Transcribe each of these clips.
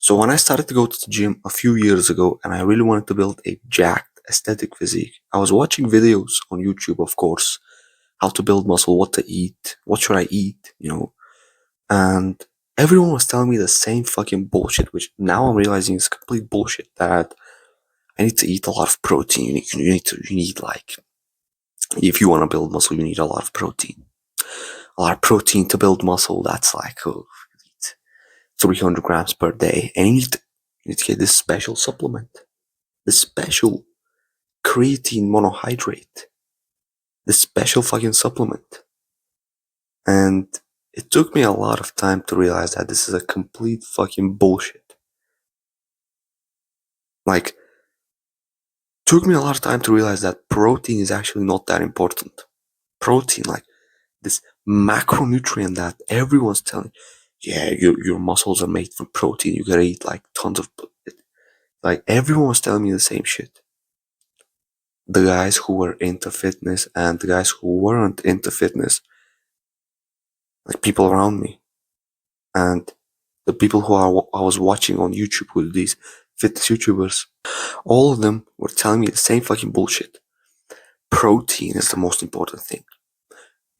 So when I started to go to the gym a few years ago and I really wanted to build a jacked aesthetic physique, I was watching videos on YouTube, of course, how to build muscle, what to eat, what should I eat, and everyone was telling me the same fucking bullshit, which now I'm realizing is complete bullshit, that I need to eat a lot of protein. You need like, if you want to build muscle, you need a lot of protein. A lot of protein to build muscle, that's like, 300 grams per day. And you need to get this special supplement, this special creatine monohydrate, this special fucking supplement. And it took me a lot of time to realize that this is a complete fucking bullshit. Like, took me a lot of time to realize that protein is actually not that important. Protein, like this macronutrient that everyone's telling, yeah, your muscles are made from protein. You gotta eat like tons of, like everyone was telling me the same shit. The guys who were into fitness and the guys who weren't into fitness, like people around me, and the people who I was watching on YouTube with these fitness YouTubers, all of them were telling me the same fucking bullshit. Protein is the most important thing.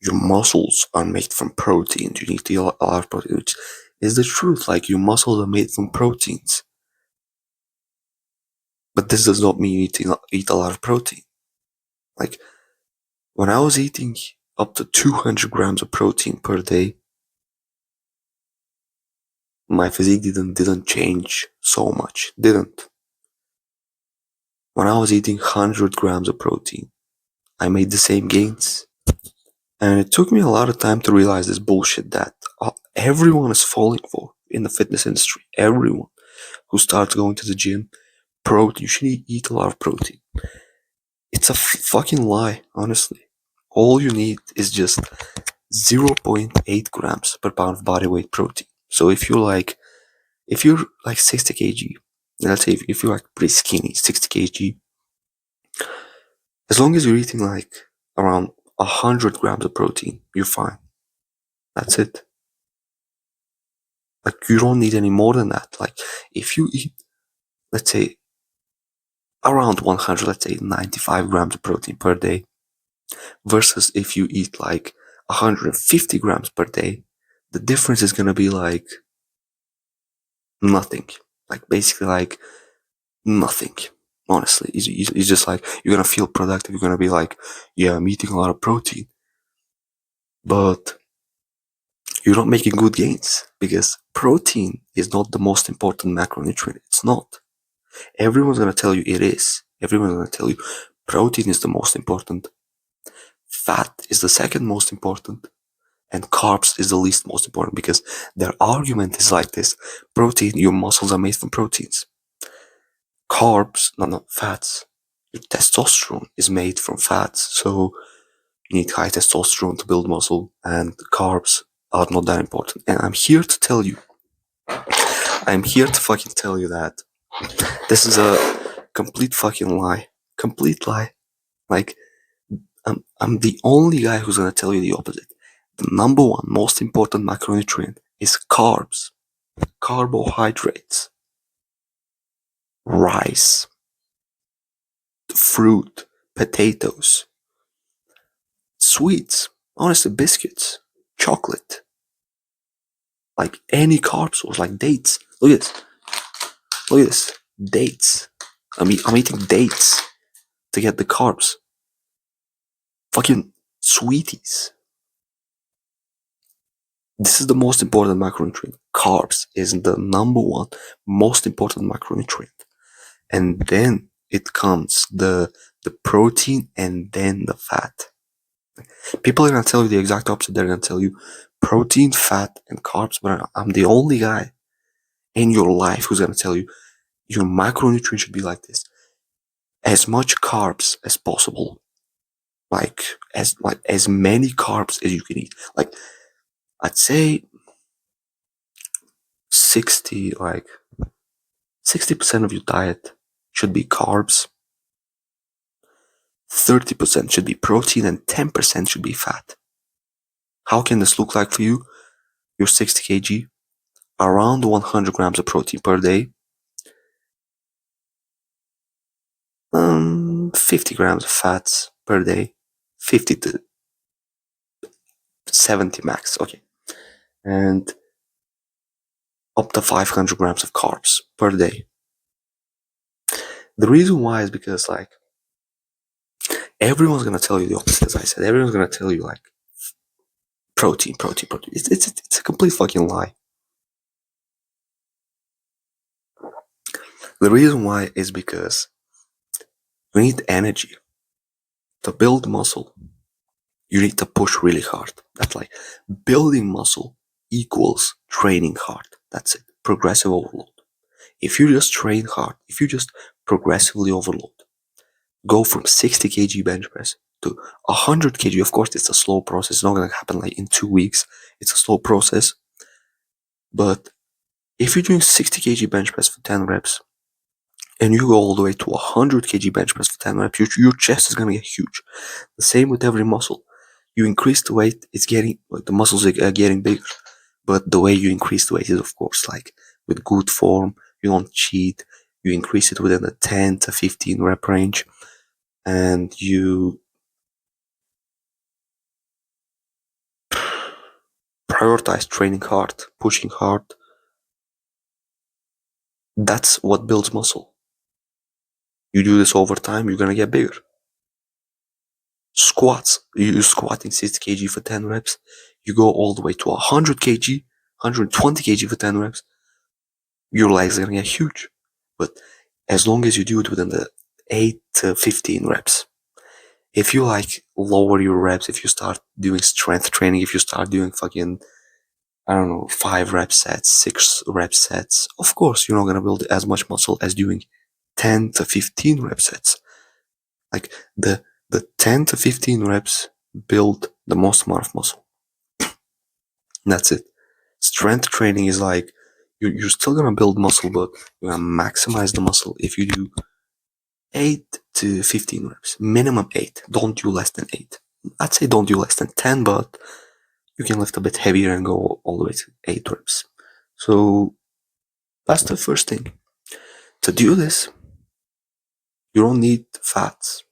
Your muscles are made from protein. You need to eat a lot of protein, which is the truth. Like, your muscles are made from proteins. But this does not mean you need to eat a lot of protein. Like, when I was eating up to 200 grams of protein per day, my physique didn't change so much. Didn't. When I was eating 100 grams of protein, I made the same gains. And it took me a lot of time to realize this bullshit that everyone is falling for in the fitness industry. Everyone who starts going to the gym, protein, you should eat a lot of protein. It's a fucking lie, honestly. All you need is just 0.8 grams per pound of body weight protein. So if you're like 60 kg, let's say if you're like pretty skinny, 60 kg, as long as you're eating like around 100 grams of protein, you're fine. That's it. Like, you don't need any more than that. Like, if you eat, let's say, around 100, let's say 95 grams of protein per day, versus if you eat like 150 grams per day, the difference is gonna be like nothing. Like, basically like nothing. Honestly, it's just like, you're gonna feel productive. You're gonna be like, yeah, I'm eating a lot of protein, but you're not making good gains, because protein is not the most important macronutrient. It's not. Everyone's gonna tell you it is. Everyone's gonna tell you protein is the most important, fat is the second most important, and carbs is the least most important, because their argument is like this: protein, your muscles are made from proteins. Carbs, no, fats. Your testosterone is made from fats, so you need high testosterone to build muscle, and carbs are not that important. And I'm here to fucking tell you that this is a complete fucking lie. Complete lie. Like, I'm the only guy who's gonna tell you the opposite. The number one most important macronutrient is carbs, carbohydrates, rice, fruit, potatoes, sweets, honestly, biscuits, chocolate, like any carb source, like dates. Look at this. Look at this. Dates. I'm eating dates to get the carbs. Fucking sweeties. This is the most important macronutrient. Carbs is the number one most important macronutrient. And then it comes the protein, and then the fat. People are gonna tell you the exact opposite. They're gonna tell you protein, fat, and carbs, but I'm the only guy in your life who's gonna tell you your macronutrient should be like this. As much carbs as possible. Like as many carbs as you can eat. Like, I'd say 60% of your diet should be carbs, 30% should be protein, and 10% should be fat. How can this look like for you? You're 60 kg. around 100 grams of protein per day, 50 grams of fats per day, 50 to 70 max, okay, and up to 500 grams of carbs per day. The reason why is because, like, everyone's gonna tell you the opposite, as I said. Everyone's gonna tell you, like, protein, protein, protein. It's a complete fucking lie. The reason why is because you need energy to build muscle. You need to push really hard. That's like building muscle equals training hard. That's it. Progressive overload. If you just train hard, if you just progressively overload, go from 60 kg bench press to 100 kg. Of course, it's a slow process. It's not going to happen like in 2 weeks. It's a slow process. But if you're doing 60 kg bench press for 10 reps and you go all the way to 100 kg bench press for 10 reps, your chest is going to get huge. The same with every muscle. You increase the weight, it's getting, like, the muscles are getting bigger. But the way you increase the weight is, of course, like with good form. You don't cheat. You increase it within the 10 to 15 rep range. And you prioritize training hard, pushing hard. That's what builds muscle. You do this over time, you're gonna get bigger. Squats. You're squatting 60 kg for 10 reps. You go all the way to 100 kg, 120 kg for 10 reps. Your legs are gonna get huge. But as long as you do it within the 8 to 15 reps. If you, like, lower your reps, if you start doing strength training, if you start doing fucking, I don't know, 5 rep sets, 6 rep sets, of course you're not gonna build as much muscle as doing 10 to 15 rep sets. Like, the 10 to 15 reps build the most amount of muscle. That's it. Strength training is like, you're still gonna build muscle, but you're gonna maximize the muscle if you do 8 to 15 reps. Minimum 8. Don't do less than 8. I'd say don't do less than 10, but you can lift a bit heavier and go all the way to 8 reps. So that's the first thing. To do this, you don't need fats.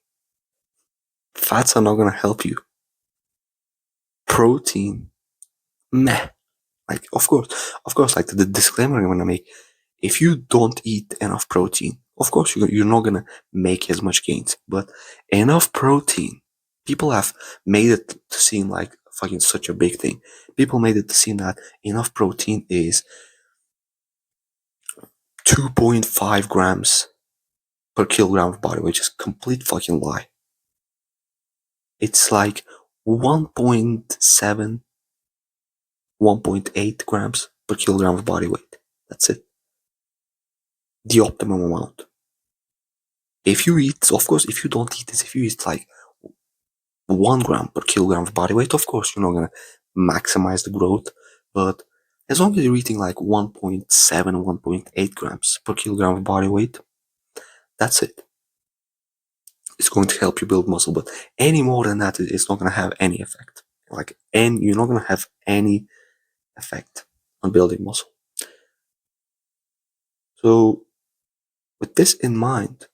Fats are not gonna help you. Protein, meh. Like, of course, like, the disclaimer I'm gonna make, if you don't eat enough protein, of course you're not gonna make as much gains. But enough protein, people have made it to seem like fucking such a big thing. People made it to seem that enough protein is 2.5 grams per kilogram of body weight, which is complete fucking lie. It's like 1.7, 1.8 grams per kilogram of body weight. That's it. The optimum amount. If you eat, of course, if you don't eat this, if you eat like 1 gram per kilogram of body weight, of course, you're not gonna maximize the growth. But as long as you're eating like 1.7, 1.8 grams per kilogram of body weight, that's it. It's going to help you build muscle, but any more than that, it's not gonna have any effect. You're not gonna have any effect on building muscle. So, with this in mind,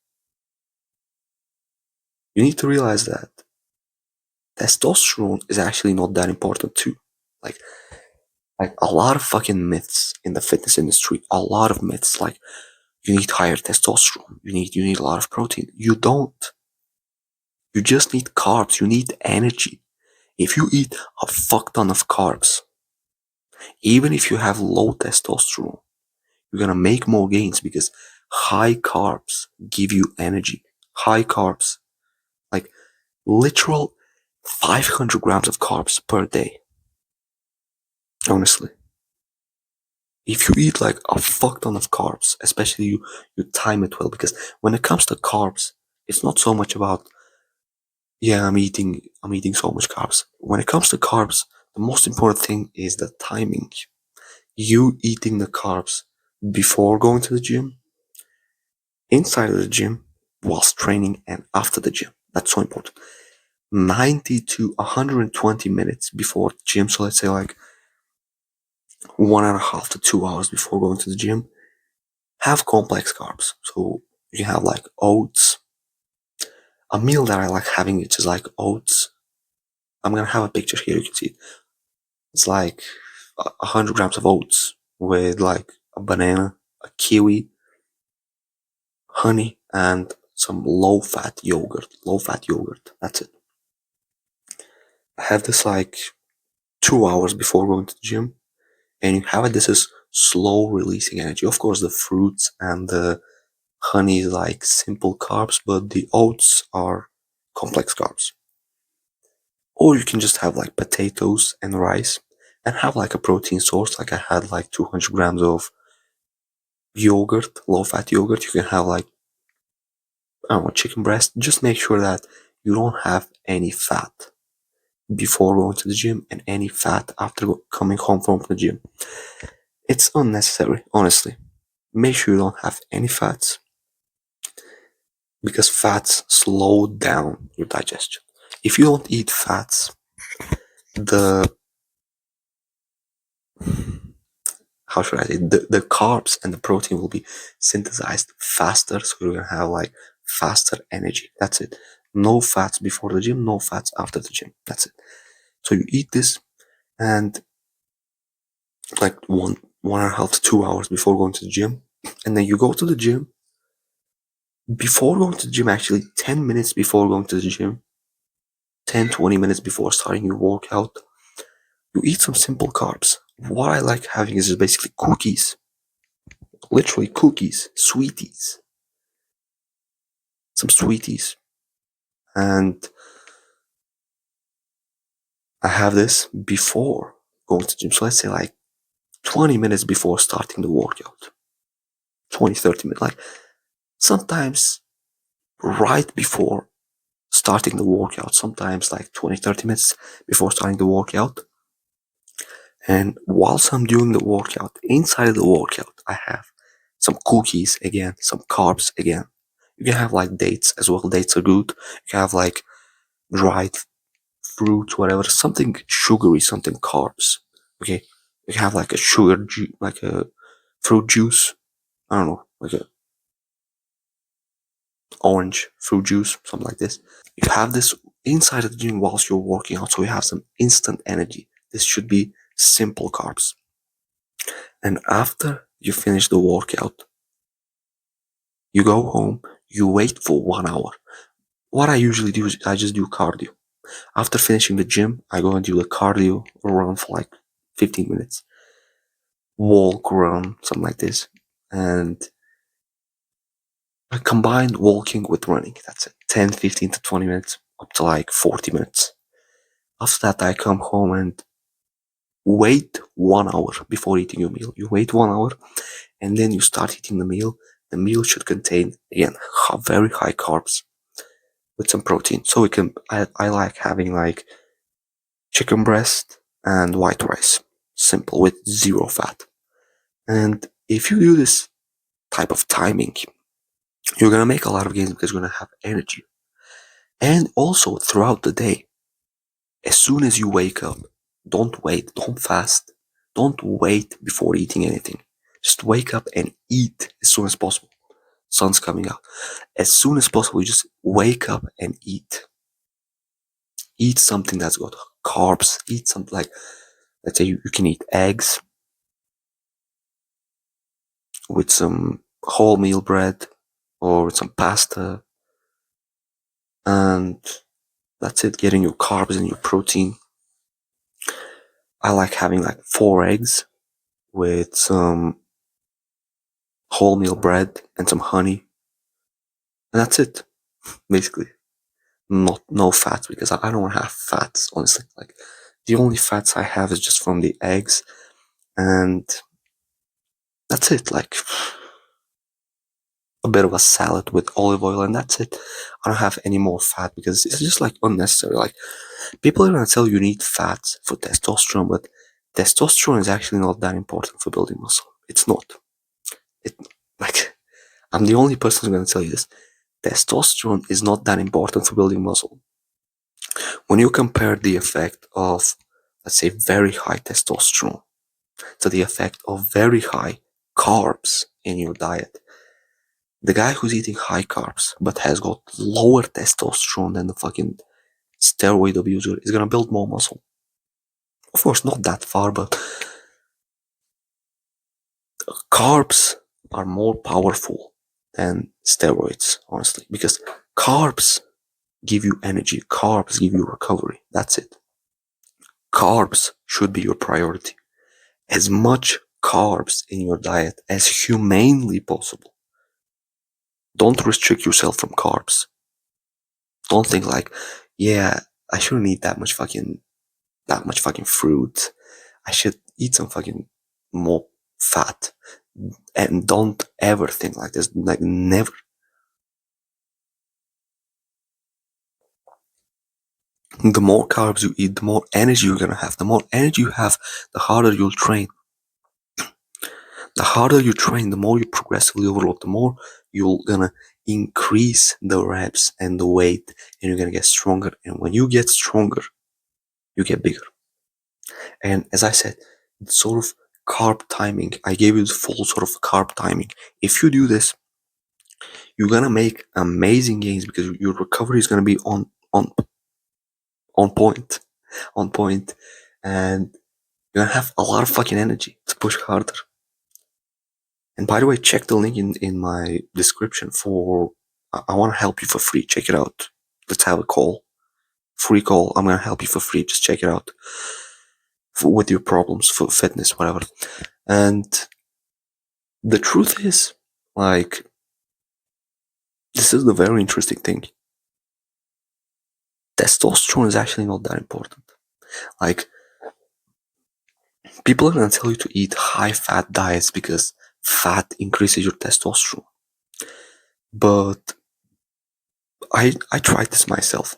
you need to realize that testosterone is actually not that important too. Like, a lot of fucking myths in the fitness industry, a lot of myths, like, you need higher testosterone, you need a lot of protein. You don't. You just need carbs, you need energy. If you eat a fuck ton of carbs, even if you have low testosterone, you're gonna make more gains because high carbs give you energy. High carbs, like literal 500 grams of carbs per day. Honestly. If you eat like a fuck ton of carbs, especially you time it well, because when it comes to carbs, it's not so much about, yeah, I'm eating so much carbs. When it comes to carbs, the most important thing is the timing. You eating the carbs before going to the gym, inside of the gym, whilst training, and after the gym. That's so important. 90 to 120 minutes before the gym. So let's say like 1.5 to 2 hours before going to the gym, have complex carbs. So you have like oats. A meal that I like having, which is like oats. I'm gonna have a picture here. You can see it. It's like 100 grams of oats with like a banana, a kiwi, honey, and some low-fat yogurt. Low-fat yogurt. That's it. I have this like 2 hours before going to the gym, and you have it. This is slow releasing energy. Of course, the fruits and the honey is like simple carbs, but the oats are complex carbs. Or you can just have like potatoes and rice and have like a protein source. Like I had like 200 grams of yogurt, low fat yogurt. You can have like, I don't know, chicken breast. Just make sure that you don't have any fat before going to the gym and any fat after coming home from the gym. It's unnecessary, honestly. Make sure you don't have any fats because fats slow down your digestion. If you don't eat fats, the how should I say, the carbs and the protein will be synthesized faster, so you're gonna have like faster energy. That's it. No fats before the gym, no fats after the gym. That's it. So you eat this, and like 1.5 to 2 hours before going to the gym, and then you go to the gym. Before going to the gym, actually 10 minutes before going to the gym, 10-20 minutes before starting your workout, you eat some simple carbs. What I like having is basically cookies. Literally cookies, sweeties. Some sweeties. And I have this before going to the gym. So let's say like 20 minutes before starting the workout. 20-30 minutes. Like sometimes right before starting the workout. Sometimes like 20-30 minutes before starting the workout. And whilst I'm doing the workout, inside the workout, I have some cookies again, some carbs again. You can have like dates as well. Dates are good. You can have like dried fruit, whatever, something sugary, something carbs. Okay, you can have like a like a fruit juice. I don't know, like a orange fruit juice, something like this. You have this inside of the gym whilst you're working out, so you have some instant energy. This should be simple carbs. And after you finish the workout, you go home, you wait for 1 hour. What I usually do is I just do cardio. After finishing the gym, I go and do the cardio run for like 15 minutes. Walk, run, something like this. And I combine walking with running. That's it. 10, 15 to 20 minutes, up to like 40 minutes. After that, I come home and wait 1 hour before eating your meal. You wait 1 hour and then you start eating the meal. The meal should contain, again, very high carbs with some protein. So I like having like chicken breast and white rice. Simple with zero fat. And if you do this type of timing, you're gonna make a lot of gains because you're gonna have energy. And also throughout the day, as soon as you wake up, don't wait, don't fast, don't wait before eating anything. Just wake up and eat as soon as possible. Sun's coming out. As soon as possible, you just wake up and eat. Eat something that's got carbs. Eat something like, let's say you can eat eggs with some wholemeal bread or with some pasta. And that's it, getting your carbs and your protein. I like having like 4 eggs with some wholemeal bread and some honey. And that's it, basically. No fats because I don't want to have fats, honestly. Like the only fats I have is just from the eggs, and that's it. Like a bit of a salad with olive oil, and that's it. I don't have any more fat because it's just like unnecessary. Like people are gonna tell you need fats for testosterone, but testosterone is actually not that important for building muscle. It's not. It like I'm the only person who's gonna tell you this. Testosterone is not that important for building muscle. When you compare the effect of, let's say, very high testosterone to the effect of very high carbs in your diet. The guy who's eating high carbs but has got lower testosterone than the fucking steroid abuser is gonna build more muscle. Of course, not that far, but carbs are more powerful than steroids, honestly, because carbs give you energy, carbs give you recovery. That's it. Carbs should be your priority. As much carbs in your diet as humanely possible. Don't restrict yourself from carbs. Don't think like, yeah, I shouldn't eat that much fucking fruit. I should eat some fucking more fat. And don't ever think like this. Like never. The more carbs you eat, the more energy you're gonna have. The more energy you have, the harder you'll train. The harder you train, the more you progressively overload, the more you're gonna increase the reps and the weight, and you're gonna get stronger. And when you get stronger, you get bigger. And as I said, sort of carb timing, I gave you the full sort of carb timing. If you do this, you're gonna make amazing gains because your recovery is gonna be on point, on point, and you're gonna have a lot of fucking energy to push harder. And by the way, check the link in my description for. I want to help you for free. Check it out. Let's have a call. Free call. I'm gonna help you for free. Just check it out. With your problems, for fitness, whatever. And the truth is, like, this is the very interesting thing. Testosterone is actually not that important. Like, people are gonna tell you to eat high fat diets because fat increases your testosterone. But I tried this myself.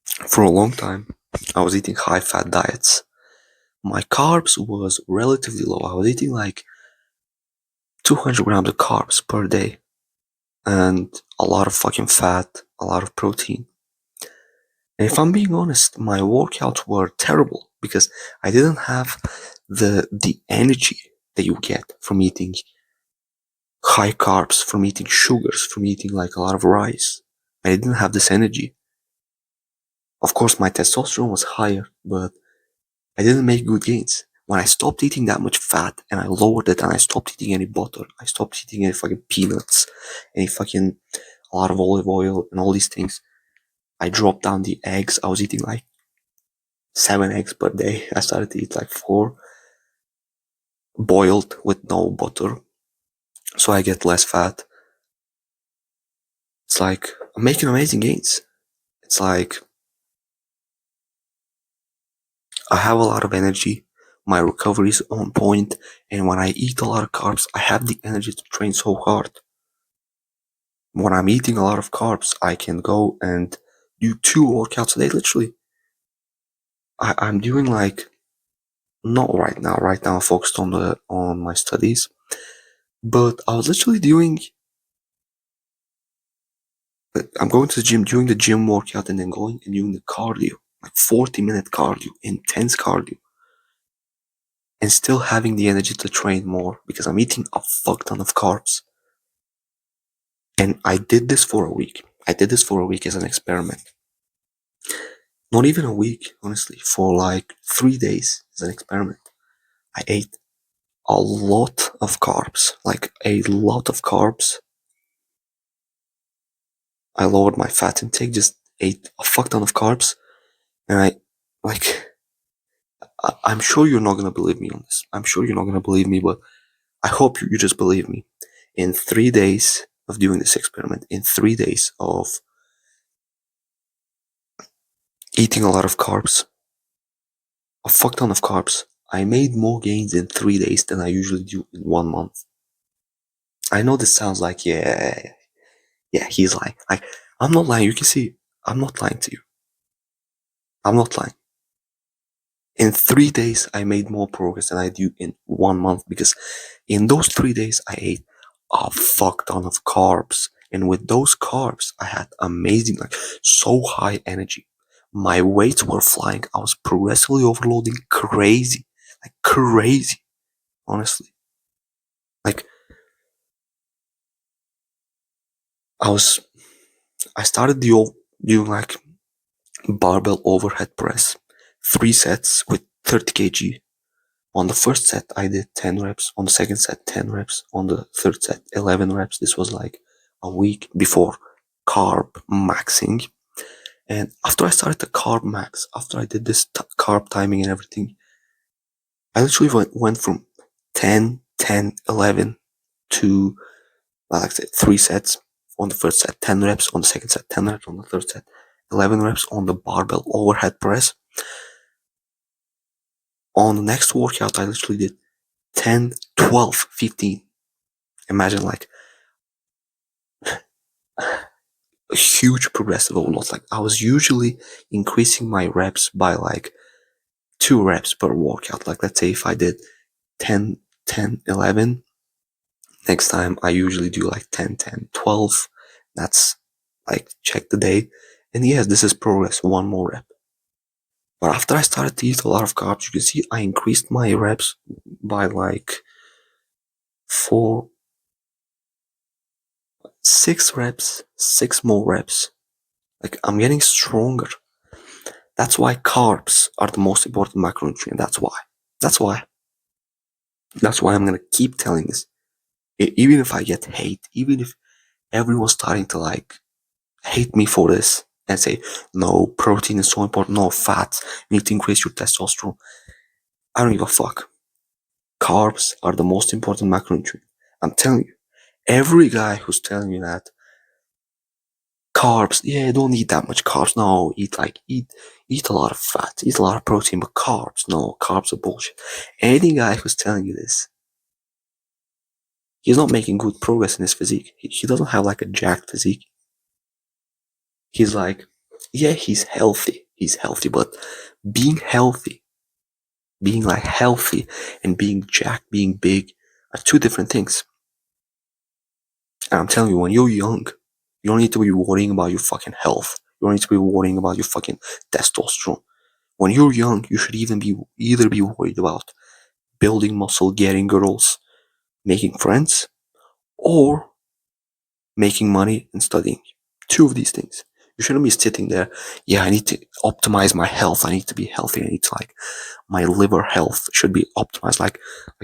For a long time, I was eating high fat diets. My carbs was relatively low. I was eating like 200 grams of carbs per day and a lot of fucking fat, a lot of protein. And if I'm being honest, my workouts were terrible because I didn't have the energy that you get from eating high carbs, from eating sugars, from eating like a lot of rice. I didn't have this energy. Of course, my testosterone was higher, but I didn't make good gains. When I stopped eating that much fat and I lowered it and I stopped eating any butter, I stopped eating any fucking peanuts, any fucking a lot of olive oil and all these things, I dropped down the eggs. I was eating like 7 eggs per day. I started to eat like 4 boiled with no butter. So I get less fat. It's like I'm making amazing gains. It's like I have a lot of energy. My recovery is on point, and when I eat a lot of carbs, I have the energy to train so hard. When I'm eating a lot of carbs, I can go and do 2 workouts a day, literally. I'm doing like not right now. Right now, I'm focused on my studies, but I was literally doing. I'm going to the gym, doing the gym workout, and then going and doing the cardio, like 40-minute cardio, intense cardio, and still having the energy to train more because I'm eating a fuck ton of carbs. And I did this for a week. I did this for a week as an experiment. Not even a week, honestly, for like 3 days as an experiment. I ate a lot of carbs, like a lot of carbs. I lowered my fat intake, just ate a fuck ton of carbs, and I'm sure you're not gonna believe me on this. I'm sure you're not gonna believe me, but I hope you just believe me. In 3 days of doing this experiment, in 3 days of eating a lot of carbs, a fuck ton of carbs, I made more gains in 3 days than I usually do in 1 month. I know this sounds like, yeah, he's lying. Like, I'm not lying. You can see, I'm not lying to you. I'm not lying. In 3 days, I made more progress than I do in 1 month because in those 3 days, I ate a fuck ton of carbs. And with those carbs, I had amazing, like, so high energy. My weights were flying. I was progressively overloading crazy, like crazy, honestly. Like, I started doing like barbell overhead press, 3 sets with 30 kg. On the first set, I did 10 reps. On the second set, 10 reps. On the third set, 11 reps. This was like a week before carb maxing. And after I started the carb max, after I did this carb timing and everything, I literally went from 10, 10, 11 to, like I said, 3 sets. On the first set, 10 reps. On the second set, 10 reps. On the third set, 11 reps on the barbell overhead press. On the next workout, I literally did 10, 12, 15. Imagine like a huge progressive overload. Like, I was usually increasing my reps by like 2 reps per workout. Like, let's say if I did 10, 10, 11, next time I usually do like 10, 10, 12. That's like, check the day. And yes, this is progress, one more rep. But after I started to eat a lot of carbs, you can see I increased my reps by like 6 reps, 6 more reps. Like, I'm getting stronger. That's why carbs are the most important macronutrient. That's why. That's why. That's why I'm gonna keep telling this. Even if I get hate, even if everyone's starting to like hate me for this and say, no, protein is so important, no, fats, you need to increase your testosterone. I don't give a fuck. Carbs are the most important macronutrient. I'm telling you, every guy who's telling you that carbs, yeah, don't eat that much carbs. No, eat a lot of fat, eat a lot of protein, but carbs, no, carbs are bullshit. Any guy who's telling you this, he's not making good progress in his physique. He doesn't have like a jacked physique. He's like, yeah, he's healthy, but being healthy, being like healthy and being jacked, being big are two different things. And I'm telling you, when you're young, you don't need to be worrying about your fucking health. You don't need to be worrying about your fucking testosterone. When you're young, you should either be worried about building muscle, getting girls, making friends, or making money and studying. Two of these things. You shouldn't be sitting there, yeah, I need to optimize my health. I need to be healthy. I need to like, my liver health should be optimized. Like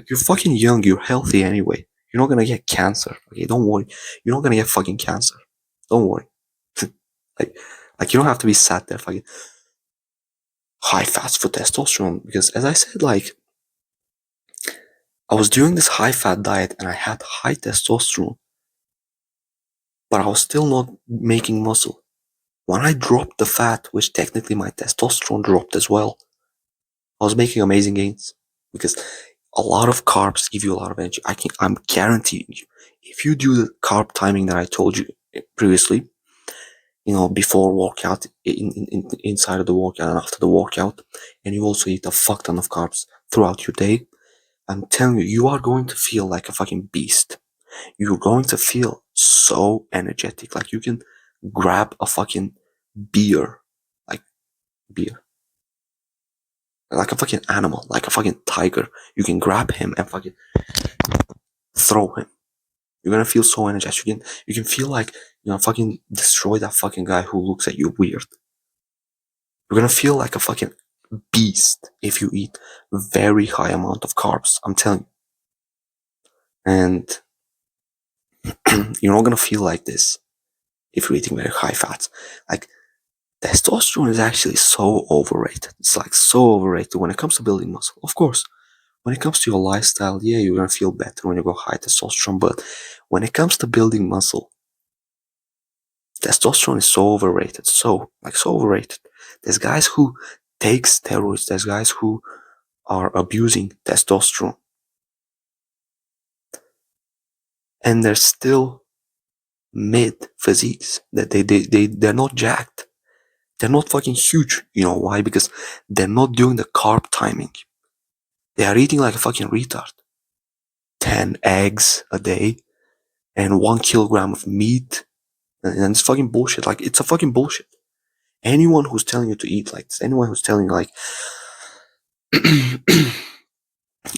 you're fucking young, you're healthy anyway. You're not gonna get cancer. Okay, don't worry. You're not gonna get fucking cancer. Don't worry. like, like you don't have to be sat there fucking high fats for testosterone. Because as I said, like, I was doing this high fat diet and I had high testosterone, but I was still not making muscle. When I dropped the fat, which technically my testosterone dropped as well, I was making amazing gains because a lot of carbs give you a lot of energy. I'm guaranteeing you, if you do the carb timing that I told you previously, before workout, inside of the workout and after the workout, and you also eat a fuck ton of carbs throughout your day, I'm telling you, you are going to feel like a fucking beast. You're going to feel so energetic. Like, you can grab a fucking beer, like beer, like a fucking animal, like a fucking tiger. You can grab him and fucking throw him. You're gonna feel so energetic. You can feel like, fucking destroy that fucking guy who looks at you weird. You're gonna feel like a fucking beast if you eat very high amount of carbs. I'm telling you. And you're not gonna feel like this if you're eating very high fats. Like, testosterone is actually so overrated. It's like so overrated when it comes to building muscle. Of course, when it comes to your lifestyle, yeah, you're gonna feel better when you go high testosterone. But when it comes to building muscle, testosterone is so overrated. So overrated. There's guys who take steroids. There's guys who are abusing testosterone, and they're still mid physiques. That they're not jacked. They're not fucking huge. You know why? Because they're not doing the carb timing. They are eating like a fucking retard. 10 eggs a day and 1 kilogram of meat. And it's fucking bullshit. Like, it's a fucking bullshit. Anyone who's telling you to eat like this, anyone who's telling you like,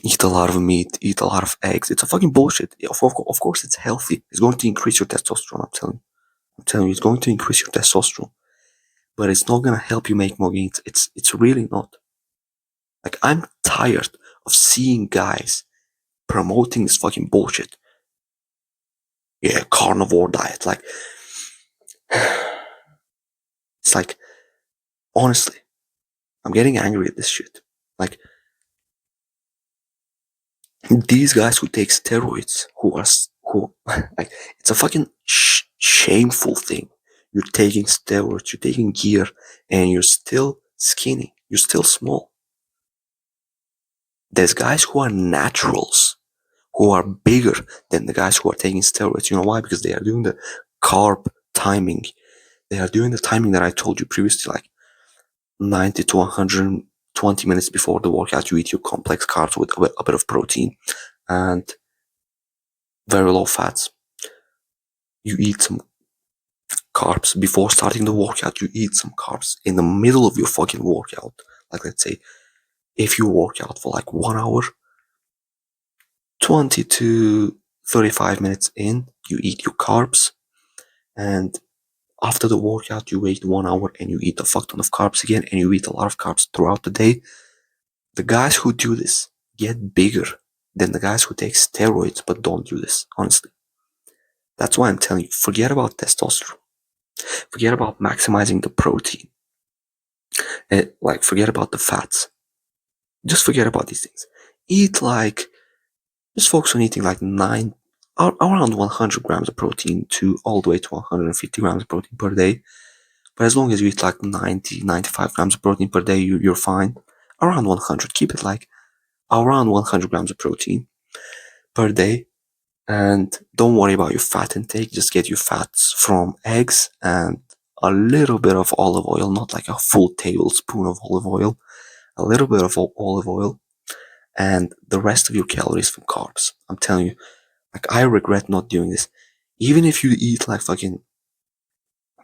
Eat a lot of meat, eat a lot of eggs. It's a fucking bullshit. Of course, it's healthy. It's going to increase your testosterone. I'm telling you, it's going to increase your testosterone, but it's not gonna help you make more gains. It's really not. Like I'm tired of seeing guys promoting this fucking bullshit. Yeah, carnivore diet. Like it's like honestly, I'm getting angry at this shit. Like these guys who take steroids, who like it's a fucking shameful thing. You're taking steroids, you're taking gear, and you're still skinny. You're still small. There's guys who are naturals, who are bigger than the guys who are taking steroids. You know why? Because they are doing the carb timing. They are doing the timing that I told you previously, like 90 to 120 minutes before the workout. You eat your complex carbs with a bit of protein and very low fats. You eat some carbs before starting the workout. You eat some carbs in the middle of your fucking workout. Like let's say if you work out for like 1 hour, 20 to 35 minutes in, you eat your carbs, and after the workout, you wait 1 hour and you eat a fuck ton of carbs again, and you eat a lot of carbs throughout the day. The guys who do this get bigger than the guys who take steroids but don't do this, honestly. That's why I'm telling you, forget about testosterone. Forget about maximizing the protein. Like, forget about the fats. Just forget about these things. Eat like, just focus on eating like around 100 grams of protein to all the way to 150 grams of protein per day. But as long as you eat like 90, 95 grams of protein per day, you're fine. Around 100. Keep it like around 100 grams of protein per day. And don't worry about your fat intake. Just get your fats from eggs and a little bit of olive oil, not like a full tablespoon of olive oil, a little bit of olive oil, and the rest of your calories from carbs. I'm telling you, like, I regret not doing this. Even if you eat like fucking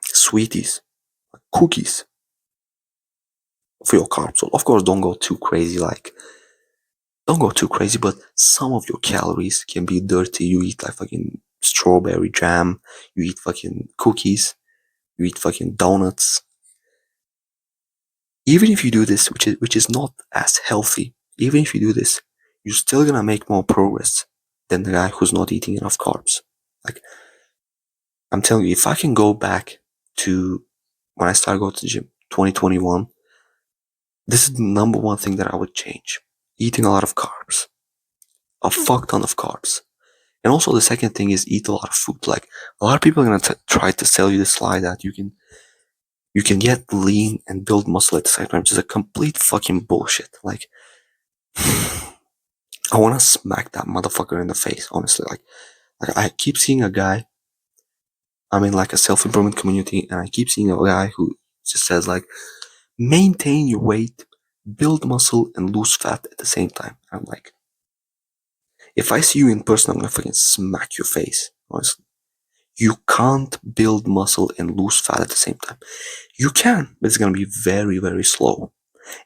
sweeties, like cookies for your carbs. So of course, don't go too crazy. Like, don't go too crazy, but some of your calories can be dirty. You eat like fucking strawberry jam. You eat fucking cookies. You eat fucking donuts. Even if you do this, which is not as healthy, even if you do this, you're still gonna make more progress than the guy who's not eating enough carbs. Like, I'm telling you, if I can go back to when I started going to the gym, 2021, this is the number one thing that I would change. Eating a lot of carbs. A fuck ton of carbs. And also the second thing is eat a lot of food. Like, a lot of people are gonna try to sell you this lie that you can get lean and build muscle at the same time, which is a complete fucking bullshit. Like, I wanna smack that motherfucker in the face, honestly. Like I keep seeing a guy, I'm in like a self-improvement community, and I keep seeing a guy who just says like, maintain your weight, build muscle, and lose fat at the same time. I'm like, if I see you in person, I'm gonna fucking smack your face, honestly. You can't build muscle and lose fat at the same time. You can, but it's gonna be very, very slow.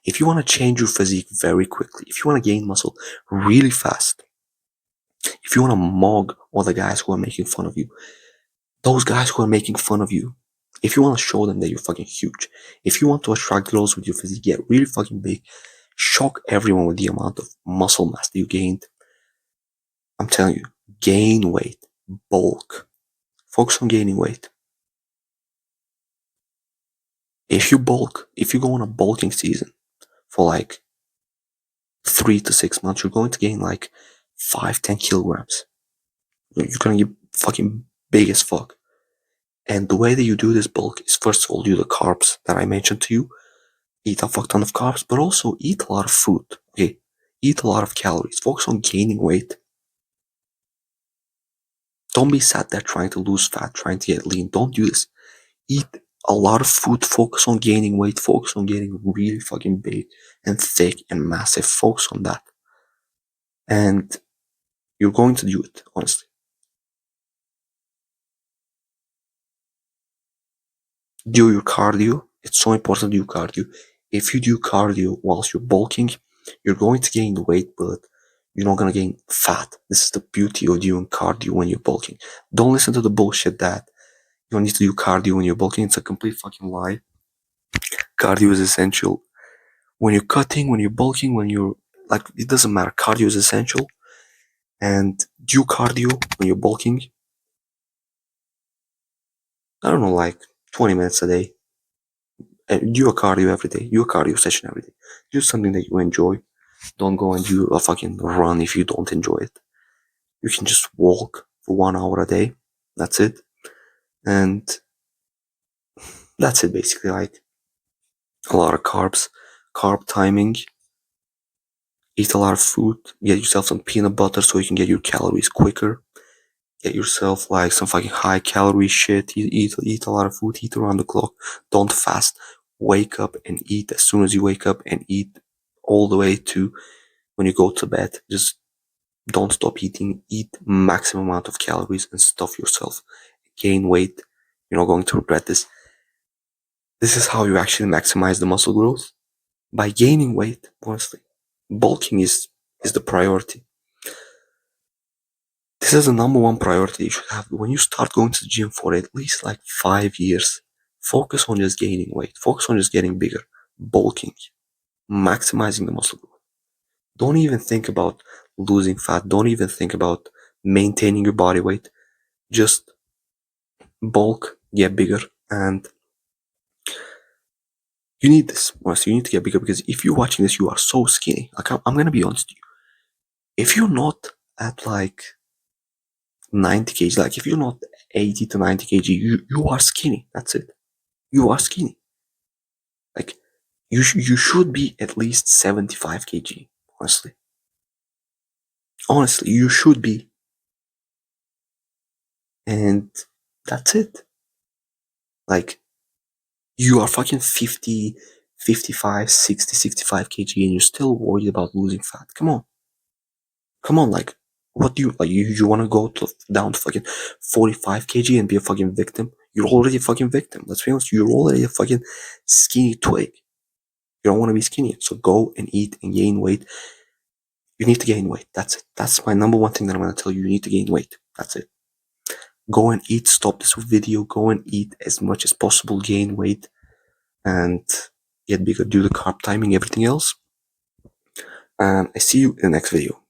If you wanna change your physique very quickly, if you wanna gain muscle really fast, if you wanna mug all the guys who are making fun of you, those guys who are making fun of you, if you wanna show them that you're fucking huge, if you want to attract girls with your physique, get really fucking big, shock everyone with the amount of muscle mass that you gained, I'm telling you, gain weight, bulk, focus on gaining weight. If you bulk, if you go on a bulking season for like 3 to 6 months, you're going to gain like 5, 10 kilograms. You're gonna get fucking big as fuck. And the way that you do this bulk is, first of all, do the carbs that I mentioned to you. Eat a fuck ton of carbs, but also eat a lot of food. Okay, eat a lot of calories. Focus on gaining weight. Don't be sat there trying to lose fat, trying to get lean. Don't do this. Eat a lot of food. Focus on gaining weight. Focus on getting really fucking big and thick and massive. Focus on that. And you're going to do it, honestly. Do your cardio. It's so important to do cardio. If you do cardio whilst you're bulking, you're going to gain weight, but you're not gonna gain fat. This is the beauty of doing cardio when you're bulking. Don't listen to the bullshit that you don't need to do cardio when you're bulking. It's a complete fucking lie. Cardio is essential. When you're cutting, when you're bulking, when you're like, it doesn't matter. Cardio is essential. And do cardio when you're bulking. I don't know, like 20 minutes a day. And do a cardio every day. Do a cardio session every day. Do something that you enjoy. Don't go and do a fucking run if you don't enjoy it. You can just walk for 1 hour a day. That's it. And that's it basically. Like a lot of carbs, carb timing. Eat a lot of food. Get yourself some peanut butter so you can get your calories quicker. Get yourself like some fucking high calorie shit. Eat a lot of food. Eat around the clock. Don't fast. Wake up and eat as soon as you wake up, and eat all the way to when you go to bed. Just don't stop eating. Eat maximum amount of calories and stuff yourself. Gain weight. You're not going to regret this. This is how you actually maximize the muscle growth. By gaining weight, honestly. Bulking is the priority. This is the number one priority you should have. When you start going to the gym for at least like 5 years, focus on just gaining weight. Focus on just getting bigger. Bulking. Maximizing the muscle growth. Don't even think about losing fat. Don't even think about maintaining your body weight. Just bulk, get bigger, and you need this. Honestly, you need to get bigger, because if you're watching this, you are so skinny. Like, I'm gonna be honest with you. If you're not at like 90 kg, like if you're not 80 to 90 kg, you are skinny. That's it. You are skinny. Like, you should be at least 75 kg. Honestly, you should be. And that's it. Like, you are fucking 50, 55, 60, 65 kg, and you're still worried about losing fat. Come on. Like, what do you like? You want to go down to fucking 45 kg and be a fucking victim? You're already a fucking victim. Let's be honest. You're already a fucking skinny twig. You don't want to be skinny, so go and eat and gain weight. You need to gain weight. That's it. That's my number one thing that I'm gonna tell you. You need to gain weight. That's it. Go and eat. Stop this video. Go and eat as much as possible. Gain weight and get bigger. Do the carb timing, everything else. And I see you in the next video.